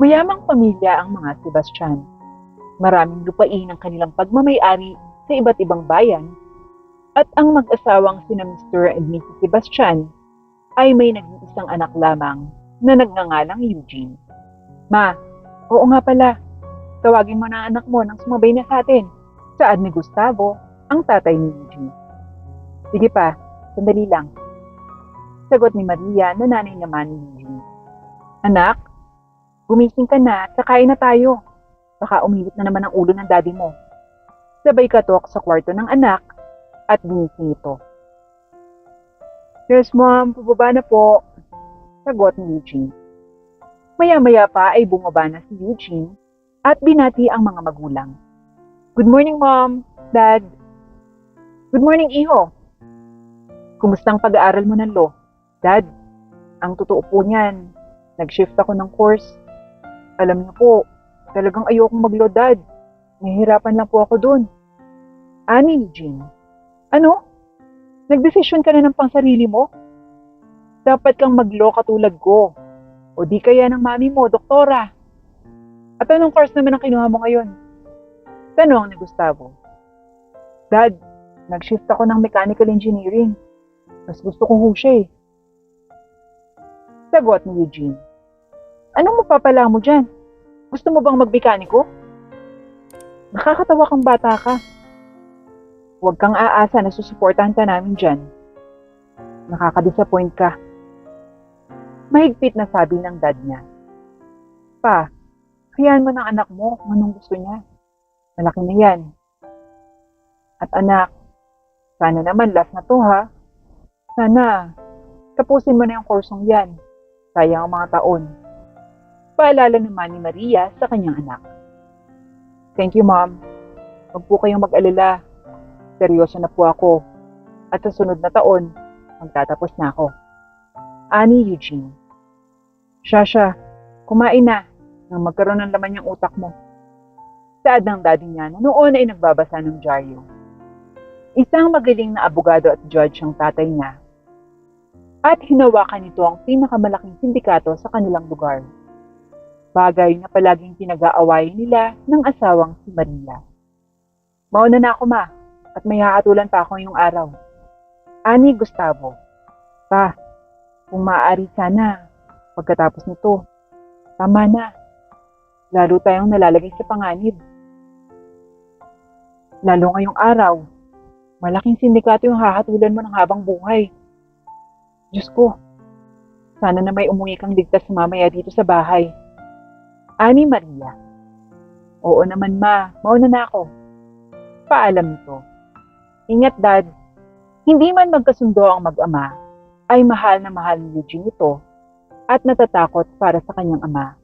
Mayamang pamilya ang mga Sebastian. Maraming lupain ang kanilang pagmamay-ari sa iba't ibang bayan at ang mag-asawang sina Mr. and Mrs. Sebastian ay may nag-iisang anak lamang na nagngangalang Eugene. Ma, oo nga pala, tawagin mo na ang anak mo nang sumabay na sa atin. Saad ni Gustavo, ang tatay ni Eugene. Sige pa, sandali lang. Sagot ni Maria na nanay naman ni Eugene. Anak, gumising ka na at kakain na tayo. Baka umilit na naman ang ulo ng daddy mo. Sabay katok sa kwarto ng anak at ginising ito. Yes mom, pababa na po. Sagot ni Eugene. Maya-maya pa ay bumaba na si Eugene at binati ang mga magulang. Good morning mom, dad. Good morning iho. Kumusta ang pag-aaral mo ng law? Dad, ang totoo po niyan, nag-shift ako ng course. Alam niyo po, talagang ayokong mag-law, Dad. Nahihirapan lang po ako dun. Ani ni Eugene. Ano? Nagdesisyon ka na ng pangsarili mo? Dapat kang mag-law katulad ko. O di kaya ng mami mo, doktora. At anong course naman ang kinuha mo ngayon? Tanong ni Gustavo. Dad, nag-shift ako ng mechanical engineering. Mas gusto ko siya eh. Sagot ni Eugene. Anong mapapala mo dyan? Gusto mo bang magmekaniko? Nakakatawa kang bata ka. Huwag kang aasa na susuportahan ka namin dyan. Nakaka-disappoint ka. Mahigpit na sabi ng dad niya. Pa, hayaan mo ng anak mo kung anong gusto niya. Malaki na yan. At anak, sana naman last na to ha. Sana, tapusin mo na yung kursong yan. Sayang ang mga taon. Paalala naman ni Maria sa kanyang anak. Thank you, Mom. Huwag po kayong mag-alala. Seryoso na po ako. At sa sunod na taon, magtatapos na ako. Ani Eugene. Shasha, kumain na nang magkaroon ng laman yung utak mo. Saad ng daddy niya na noon ay nagbabasa ng dyaryo. Isang magaling na abogado at judge ang tatay niya. At hinawakan nito ang pinakamalaking sindikato sa kanilang lugar. Bagay na palaging pinag-aawayan nila ng asawang si Maria. Mauna na ako ma, at may haatulan pa ako ngayong araw. Ani Gustavo. Pa, kung maaari sana, pagkatapos nito, tama na. Lalo tayong nalalagay sa panganib. Lalo ngayong araw, malaking sindikato yung hahatulan mo ng habang buhay. Diyos ko, sana na may umuwi kang ligtas mamaya dito sa bahay. Ani Maria. Oo naman ma, mauna na ako. Paalam nito. Ingat dad, hindi man magkasundo ang mag-ama, ay mahal na mahal ni Eugene ito at natatakot para sa kanyang ama.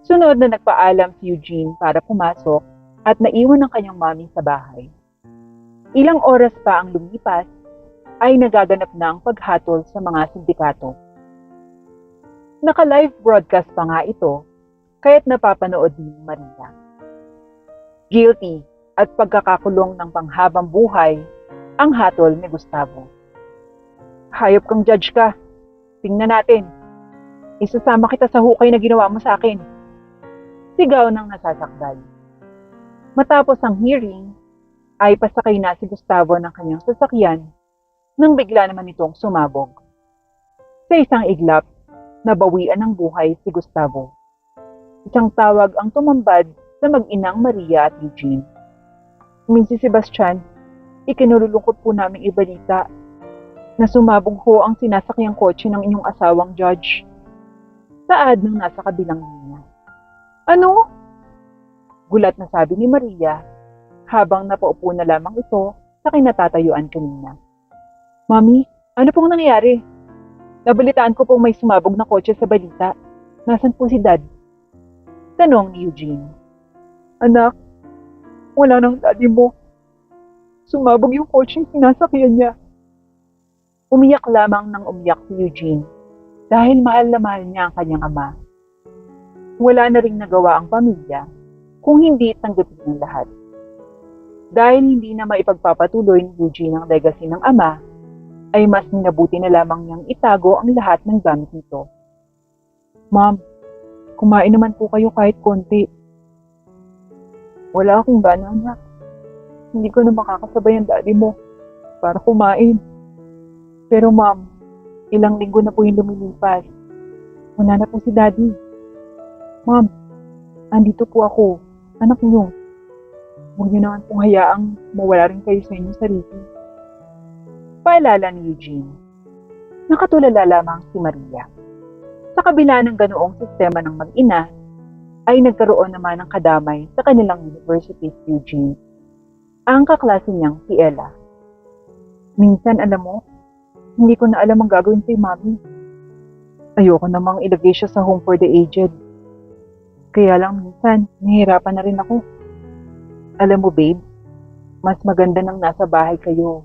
Sunod na nagpaalam si Eugene para pumasok at naiwan ang kanyang mami sa bahay. Ilang oras pa ang lumipas ay nagaganap na ang paghatol sa mga sindikato. Naka-live broadcast pa nga ito kaya't napapanood ni Maria. Guilty at pagkakakulong ng panghabang buhay ang hatol ni Gustavo. Hayop kang judge ka. Tingnan natin. Isasama kita sa hukay na ginawa mo sa akin. Sigaw ng nasasakdal. Matapos ang hearing, ay pasakay na si Gustavo ng kanyang sasakyan nang bigla naman itong sumabog. Sa isang iglap, nabawian ng buhay si Gustavo. Isang tawag ang tumambad sa mag-inang Maria at Eugene. Mrs. Sebastian, ikinululungkot po namin ibalita na sumabog ho ang sinasakyang kotse ng inyong asawang judge. Saad ng nasa kabilang linya. Ano? Gulat na sabi ni Maria habang napaupo na lamang ito sa kinatatayuan kanina. Mami, ano pong nangyayari? Nabalitaan ko pong may sumabog na kotse sa balita. Nasaan po si Dad? Tanong ni Eugene. Anak, wala nang daddy mo. Sumabog yung kotse sinasakyan niya. Umiyak lamang nang umiyak si Eugene dahil mahal na mahal niya ang kanyang ama. Wala na ring nagawa ang pamilya kung hindi tanggapin ng lahat. Dahil hindi na maipagpapatuloy ni Eugene ang legacy ng ama, ay mas minabuti na lamang niyang itago ang lahat ng gamit nito. Mom, Kumain naman po kayo kahit konti. Wala akong gana, anak. Hindi ko na makakasabay ang daddy mo para kumain. Pero ma'am, ilang linggo na po yung lumilipas. Wala na po si daddy. Ma'am, andito po ako. Anak niyo. Huwag niyo naman pong hayaang mawala rin kayo sa inyong sarili. Paalala ni Eugene. Nakatulala lamang si Maria. Sa kabila ng ganoong sistema ng mag-ina, ay nagkaroon naman ng kadamay sa kanilang university si Eugene. Ang kaklase niyang si Ella. Minsan, alam mo, hindi ko na alam ang gagawin kay Mami. Ayoko namang ilagay siya sa home for the aged. Kaya lang minsan, nahihirapan na rin ako. Alam mo babe, mas maganda nang nasa bahay kayo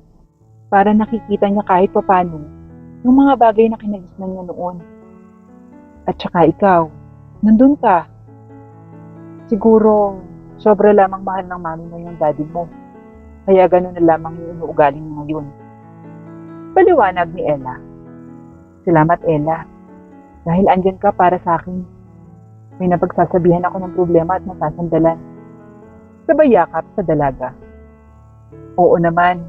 para nakikita niya kahit papano yung mga bagay na kinagisnan niya noon. At saka ikaw, nandun ka. Siguro, sobra lamang mahal ng mami mo yung daddy mo. Kaya gano'n na lamang yung inuugali niya ngayon. Paliwanag ni Ella. Salamat Ella. Dahil andyan ka para sa akin. May napagsasabihan ako ng problema at nasasandalan. Sabay yakap sa dalaga. Oo naman.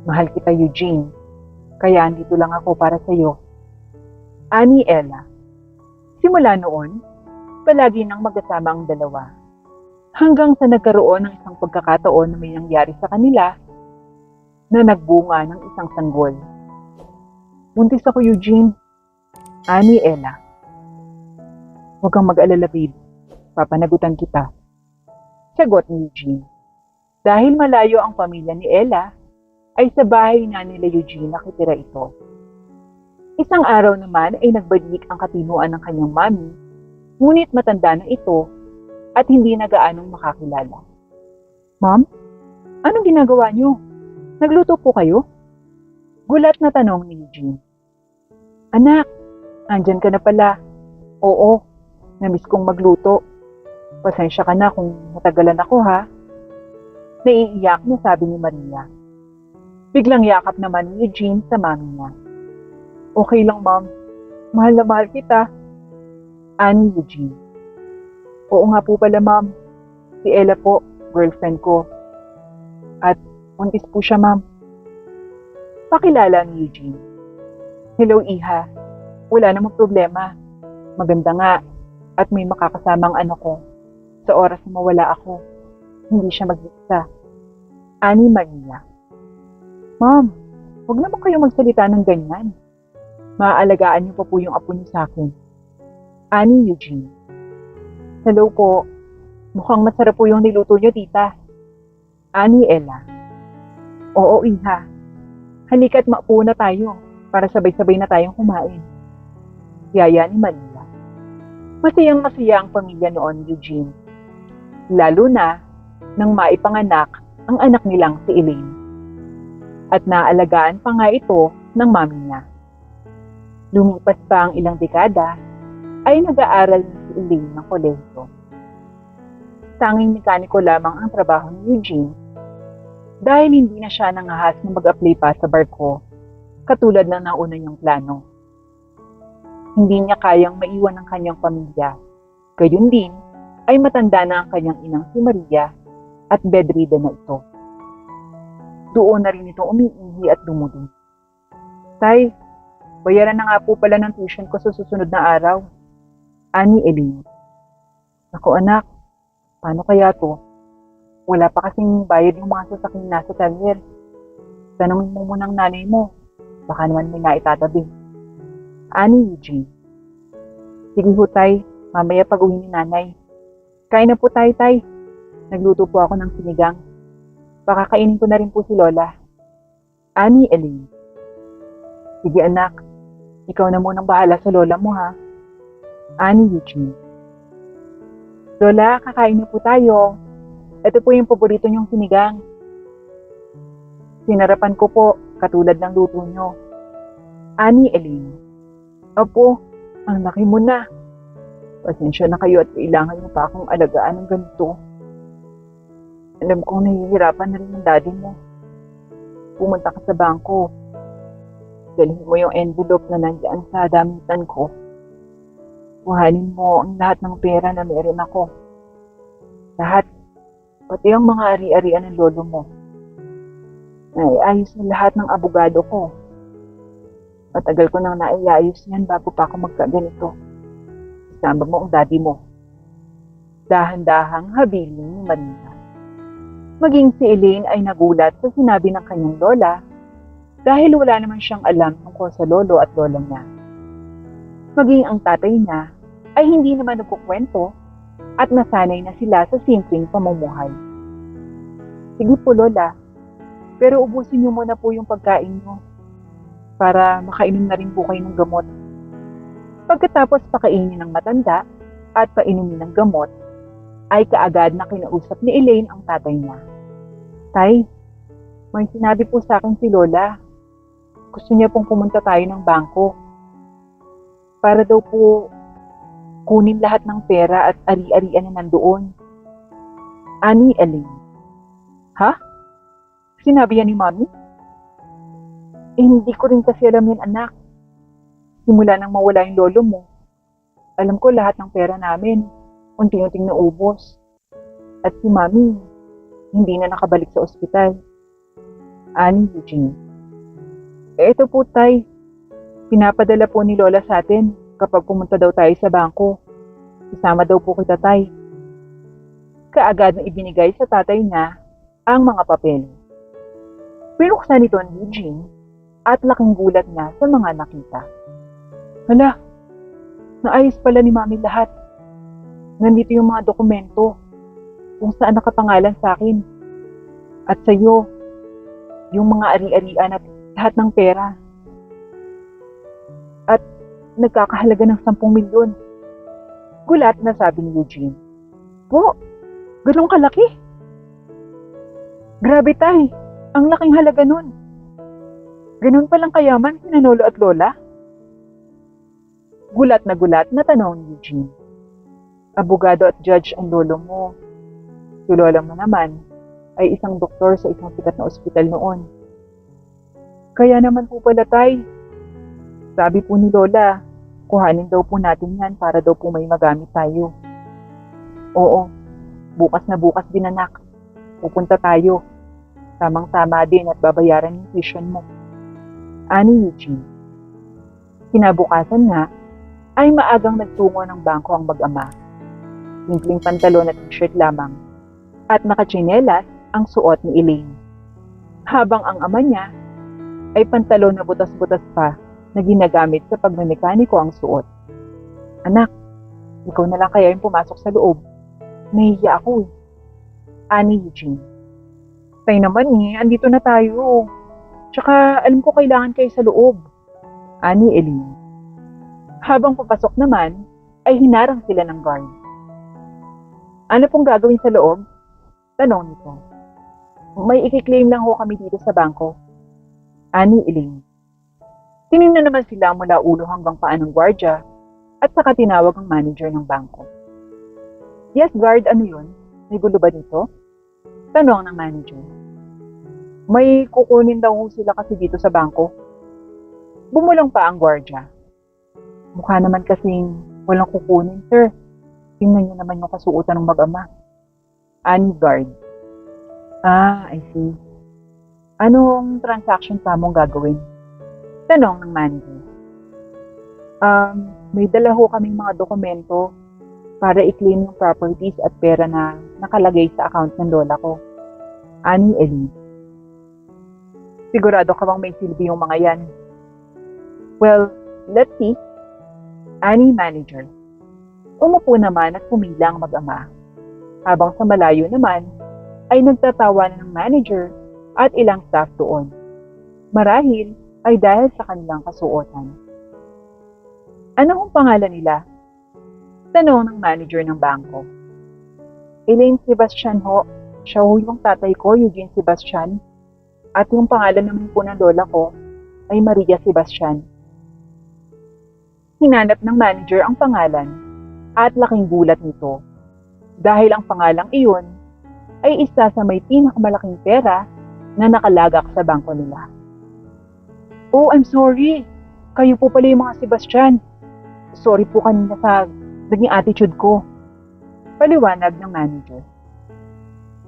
Mahal kita Eugene. Kaya andito lang ako para sa iyo. Ani Ella. Simula noon, palagi nang magkasama ang dalawa. Hanggang sa nagkaroon ng isang pagkakataon na may nangyari sa kanila na nagbunga ng isang sanggol. Buntis ako Eugene. Ani Ella. Huwag kang mag-alala babe. Papanagutan kita. Sagot ni Eugene. Dahil malayo ang pamilya ni Ella, ay sa bahay na nila Eugene nakitira ito. Isang araw naman ay nagbalik ang katinuan ng kanyang mami, ngunit matanda na ito at hindi na gaanong makakilala. Ma'am, anong ginagawa niyo? Nagluto po kayo? Gulat na tanong ni Eugene. Anak, andyan ka na pala. Oo, namiss kong magluto. Pasensya ka na kung matagalan ako ha. Naiiyak na sabi ni Maria. Biglang yakap naman ni Eugene sa mami niya. Okay lang ma'am, mahal na mahal kita. Ani Eugene. Oo nga po pala ma'am, si Ella po, girlfriend ko. At buntis po siya ma'am. Pakilala ni Eugene. Hello Iha, wala namang problema. Maganda nga at may makakasamang anak ko. Sa oras na mawala ako, hindi siya mag-isa. Ani Maria. Ma'am, huwag naman kayo magsalita ng ganyan. Maaalagaan niyo pa po yung apo niyo sa akin. Ani Eugene. Hello po. Mukhang masarap po yung niluto niyo, tita. Ani Ella. Oo, Iha. Halika't maupo na tayo para sabay-sabay na tayong kumain. Yaya ni Maria. Masayang-masaya ang pamilya noon, Eugene. Lalo na nang maipanganak ang anak nilang si Elaine. At naalagaan pa nga ito ng mami niya. Lumipas pa ang ilang dekada, ay nag-aaral si Elaine ng kolehiyo. Tanging mekaniko lamang ang trabaho ni Eugene dahil hindi na siya nangahas na mag-apply pa sa barko katulad ng nauna niyang plano. Hindi niya kayang maiwan ang kanyang pamilya. Gayon din ay matanda na ang kanyang inang si Maria at bedridden na ito. Doon na rin ito umiihi at dumudumi. Tay, bayaran na nga po pala ng tuition ko sa susunod na araw. Ani Elaine. Naku anak, paano kaya to? Wala pa kasing bayad yung mga sasakyan nasa talyer. Tanungin mo munang nanay mo. Baka naman may naitatabi. Ani Eugene. Sige ho tay, mamaya pag-uwi ni nanay. Kain na po tayo tay. Nagluto po ako ng sinigang. Baka kainin ko na rin po si Lola. Ani Elaine. Sige anak, ikaw na munang bahala sa lola mo ha. Ani Eugene. Lola, kakain na po tayo. Ito po yung paborito niyong sinigang. Sinarapan ko po, katulad ng luto niyo. Ani Elaine. Opo, ang laki mo na. Pasensya na kayo at kailangan niyo pa akong alagaan ng ganito. Alam kong nahihirapan na rin ang daddy mo. Pumunta ka sa bangko. Dalhin mo yung envelope na nandiyan sa damitan ko. Kuhanin mo ang lahat ng pera na meron ako. Lahat, pati ang mga ari-arian ng lolo mo. Naiayos na lahat ng abogado ko. Matagal ko nang naiayos yan bago pa ako magkaganito. Isama mo ang daddy mo. Dahan-dahang habilin ni Marina. Maging si Elaine ay nagulat sa sinabi ng kanyang lola dahil wala naman siyang alam tungkol sa lolo at lola niya. Maging ang tatay niya ay hindi naman nagkukwento at nasanay na sila sa simpleng pamumuhay. Sige po lola, pero ubusin niyo muna po yung pagkain niyo para makainom na rin po kayo ng gamot. Pagkatapos pakainin ng matanda at painumin ng gamot, ay kaagad na kinausap ni Elaine ang tatay niya. Tay, may sinabi po sa akin si Lola. Gusto niya pong pumunta tayo ng bangko para daw po kunin lahat ng pera at ari-arian na nandoon. Ani Elaine. Ha? Sinabi yan ni Mami? Hindi ko rin kasi alam yan, anak. Simula nang mawala yung lolo mo, alam ko lahat ng pera namin unti-unting naubos. At si Mami, hindi na nakabalik sa ospital. Ani Eugene. Ito po tay, pinapadala po ni Lola sa atin kapag pumunta daw tayo sa bangko. Isama daw po kita tay. Kaagad na ibinigay sa tatay niya ang mga papel. Pinuksan nito ni Eugene at laking gulat niya sa mga nakita. Hala, naayos pala ni Mami lahat. Nandito yung mga dokumento kung saan nakapangalan sa akin. At sa iyo, yung mga ari-arian at lahat ng pera. At nagkakahalaga ng 10 milyon. Gulat na sabi ni Eugene. Po, ganun kalaki? Grabe tay, ang laking halaga nun. Ganun palang kayaman si Lolo at Lola? Gulat na tanong ni Eugene. Abogado at judge ang lolo mo. Si lola mo naman ay isang doktor sa isang sikat na ospital noon. Kaya naman po pala tay, sabi po ni Lola, kuhanin daw po natin yan para daw po may magamit tayo. Oo, bukas na bukas din anak. Pupunta tayo. Tamang-tama din at babayaran yung tuition mo. Ani Eugene. Kinabukasan nga, ay maagang nagtungo ng bangko ang mag-ama. Simpleng pantalon at t-shirt lamang at nakatsinelas ang suot ni Elaine. Habang ang ama niya ay pantalon na butas-butas pa na ginagamit sa pagmemekaniko ang suot. Anak, ikaw na lang kaya yung pumasok sa loob. Nahihiya ako eh. Ani Eugene. Tayo naman andito na tayo. Tsaka alam ko kailangan kayo sa loob. Ani Elaine. Habang papasok naman, ay hinarang sila ng guard. Ano pong gagawin sa loob? Tanong nito. May i-claim lang ho kami dito sa bangko. Ani Elaine. Tinignan naman sila mula ulo hanggang paa ng gwardya at saka tinawag ang manager ng bangko. Yes, guard, ano yun? May gulo ba dito? Tanong ng manager. May kukunin daw ho sila kasi dito sa bangko. Bumulong pa ang gwardya. Mukha naman kasing walang kukunin, sir. Tingnan niyo naman yung kasuotan ng mag-ama. Ani guard. I see. Anong transaction pa mong gagawin? Tanong ng manager. May dala ho kaming mga dokumento para i-claim yung properties at pera na nakalagay sa account ng lola ko. Ani Elaine. Sigurado ka bang may silbi yung mga yan? Well, let's see. Ani manager. Umupo naman at pumila ang mag-ama. Habang sa malayo naman, ay nagtatawanan ng manager at ilang staff doon. Marahil ay dahil sa kanilang kasuotan. Ano ang pangalan nila? Tanong ng manager ng bangko. Elaine Sebastian ho. Siya ho yung tatay ko, Eugene Sebastian. At yung pangalan naman po ng lola ko ay Maria Sebastian. Hinanap ng manager ang pangalan at laking gulat nito dahil ang pangalang iyon ay isa sa may pinakamalaking pera na nakalagak sa bangko nila. Oh, I'm sorry. Kayo po pala yung mga Sebastian. sorry po kanina sa naging attitude ko. Paliwanag ng manager.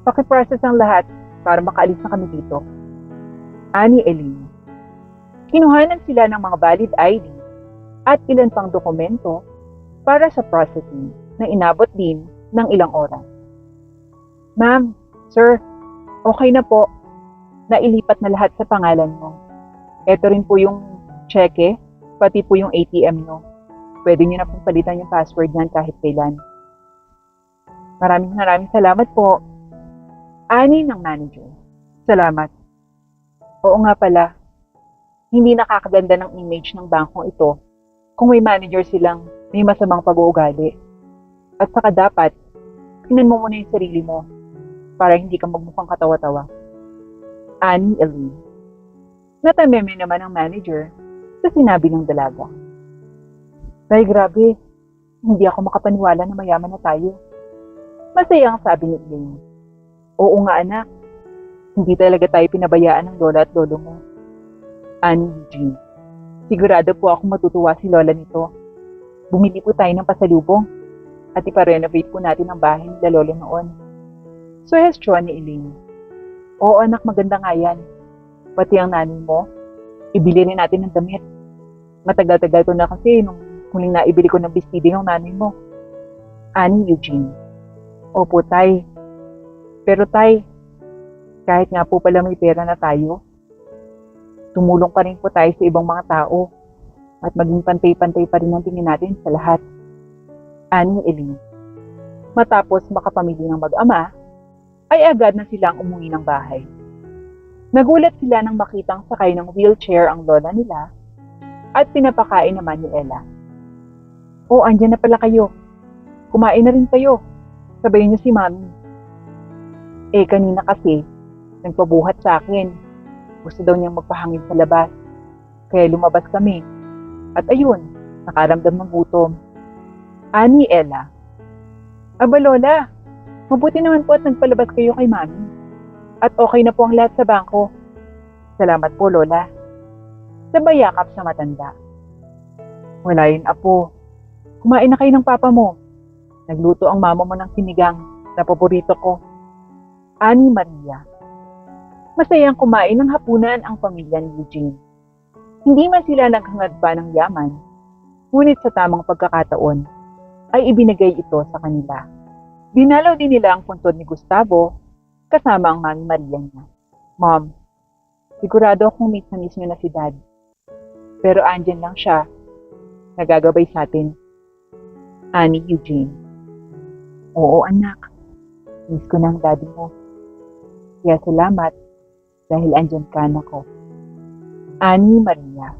Pakiprocess ang lahat para makaalis na kami dito. Ani Eileen. Kinuhanan sila ng mga valid ID at ilan pang dokumento para sa processing na inabot din ng ilang oras. Ma'am, sir, okay na po. Nailipat na lahat sa pangalan mo. Ito rin po yung cheque, pati po yung ATM nyo. Pwede nyo na pong palitan yung password niyan kahit kailan. Maraming salamat po. Ani ng manager. Salamat. Oo nga pala, hindi nakakaganda ng image ng bangkong ito kung may manager silang may masamang pag-uugali. At saka dapat, tingnan mo muna yung sarili mo para hindi ka magmukhang katawa-tawa. Ani Eileen. Natameme naman ang manager sa sinabi ng dalaga. Ay grabe, hindi ako makapaniwala na mayaman na tayo. Masaya ang sabi ni Eileen. Oo nga anak, hindi talaga tayo pinabayaan ng lola at lolo mo. Ani Eugene. Sigurado po ako matutuwa si lola nito. Bumili po tayo ng pasalubong at iparenovate po natin ang bahay nila lolo noon. Suhestyon ni Eileen. Oo anak, maganda nga yan. Pati ang nanay mo, ibili rin natin ng damit. Matagal-tagal ko na kasi nung huling naibili ko ng bestidi ng nanay mo. Ani Eugene. Opo tay. Pero tay, kahit nga po pala may pera na tayo, tumulong pa rin po tayo sa ibang mga tao at maging pantay-pantay pa rin ang tingin natin sa lahat. Ani Eileen. Matapos makapamili ng mag-ama, ay agad na silang umuwi ng bahay. Nagulat sila nang makitang sakay ng wheelchair ang lola nila at pinapakain naman ni Ella. Oh, andyan na pala kayo. Kumain na rin kayo. Sabayin niyo si Mami. Kanina kasi, nagpabuhat sa akin. Gusto daw niyang magpahangin sa labas. Kaya lumabas kami. At ayun, nakaramdam ng gutom. Ani Ella. Aba Lola, mabuti naman po at nagpalabas kayo kay Mami. At okay na po ang lahat sa bangko. Salamat po Lola. Sabay yakap sa matanda. Wala yun apo. Kumain na kayo ng papa mo. Nagluto ang mama mo ng sinigang na paborito ko. Ani Maria. Masayang kumain ng hapunan ang pamilya ni Eugene. Hindi man sila naghangad pa ng yaman, ngunit sa tamang pagkakataon ay ibinigay ito sa kanila. Dinalaw din nila ang puntod ni Gustavo kasama ang Mami Maria niya. Mom, sigurado akong miss niyo na si Dad. Pero andyan lang siya, nagagabay sa atin. Ani Eugene. Oo anak, miss ko na ang daddy mo. Kaya salamat dahil andyan ka na ko. Ani Maria.